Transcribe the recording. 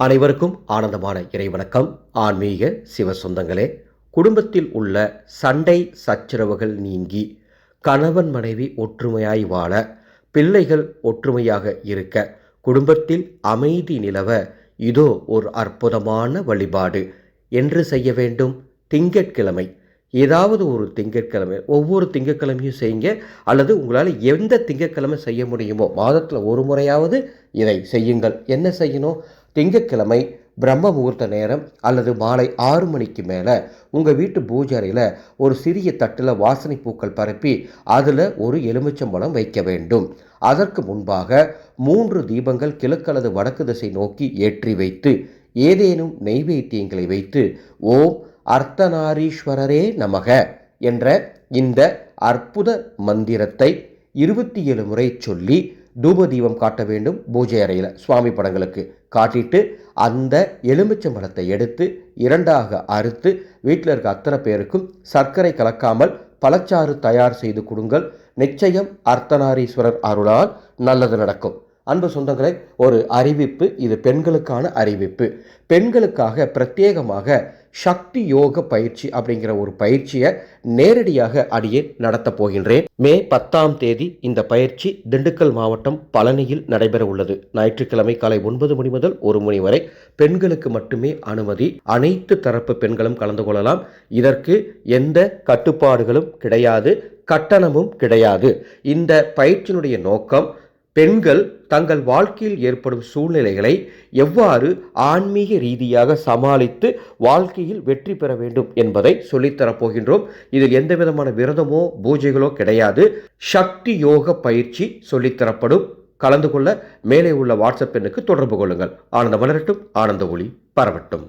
அனைவருக்கும் ஆனந்தமான இறைவணக்கம். ஆன்மீக சிவ சொந்தங்களே, குடும்பத்தில் உள்ள சண்டை சச்சரவுகள் நீங்கி கணவன் மனைவி ஒற்றுமையாய் வாழ, பிள்ளைகள் ஒற்றுமையாக இருக்க, குடும்பத்தில் அமைதி நிலவ இதோ ஒரு அற்புதமான வழிபாடு. என்று செய்ய வேண்டும்? திங்கட்கிழமை, ஏதாவது ஒரு திங்கட்கிழமை, ஒவ்வொரு திங்கட்கிழமையும் செய்யுங்க. அல்லது உங்களால் எந்த திங்கட்கிழமை செய்ய முடியுமோ மாதத்தில் ஒரு முறையாவது இதை செய்யுங்கள். என்ன செய்யணும்? திங்கட்கிழமை பிரம்ம முகூர்த்த நேரம் அல்லது மாலை 6 மணிக்கு மேலே உங்கள் வீட்டு பூஜை அறையில் ஒரு சிறிய தட்டில் வாசனை பூக்கள் பரப்பி அதில் ஒரு எலுமிச்சம்பழம் வைக்க வேண்டும். அதற்கு முன்பாக 3 தீபங்கள் கிழக்கு அல்லது வடக்கு திசை நோக்கி ஏற்றி வைத்து ஏதேனும் நெய்வேத்தியங்களை வைத்து ஓம் அர்த்தநாரீஸ்வரரே நமக என்ற இந்த அற்புத மந்திரத்தை 27 முறை சொல்லி தூப தீபம் காட்ட வேண்டும். பூஜை அறையில் சுவாமி படங்களுக்கு காட்டிட்டு அந்த எலுமிச்சம்பழத்தை எடுத்து 2ஆக அறுத்து வீட்டில் இருக்க அத்தனை பேருக்கும் சர்க்கரை கலக்காமல் பழச்சாறு தயார் செய்து கொடுங்கள். நிச்சயம் அர்த்தநாரீஸ்வரர் அருளால் நல்லது நடக்கும். அன்பு சொந்தங்களே, ஒரு அறிவிப்பு, இது பெண்களுக்கான அறிவிப்பு. பெண்களுக்காக பிரத்யேகமாக சக்தி யோக பயிற்சி அப்படிங்கிற ஒரு பயிற்சியை நேரடியாக அடியேன் நடத்தப் போகின்றேன். மே 10ஆம் தேதி இந்த பயிற்சி திண்டுக்கல் மாவட்டம் பழனியில் நடைபெற உள்ளது. ஞாயிற்றுக்கிழமை காலை 9 மணி முதல் 1 மணி வரை பெண்களுக்கு மட்டுமே அனுமதி. அனைத்து தரப்பு பெண்களும் கலந்து கொள்ளலாம். இதற்கு எந்த கட்டுப்பாடுகளும் கிடையாது, கட்டணமும் கிடையாது. இந்த பயிற்சியினுடைய நோக்கம் பெண்கள் தங்கள் வாழ்க்கையில் ஏற்படும் சூழ்நிலைகளை எவ்வாறு ஆன்மீக ரீதியாக சமாளித்து வாழ்க்கையில் வெற்றி பெற வேண்டும் என்பதை சொல்லித்தரப்போகின்றோம். இதில் எந்த விதமான விரதமோ பூஜைகளோ கிடையாது. சக்தி யோக பயிற்சி சொல்லித்தரப்படும். கலந்து கொள்ள மேலே உள்ள வாட்ஸ்அப் எண்ணுக்கு தொடர்பு கொள்ளுங்கள். ஆனந்த வளரட்டும், ஆனந்த ஒளி பரவட்டும்.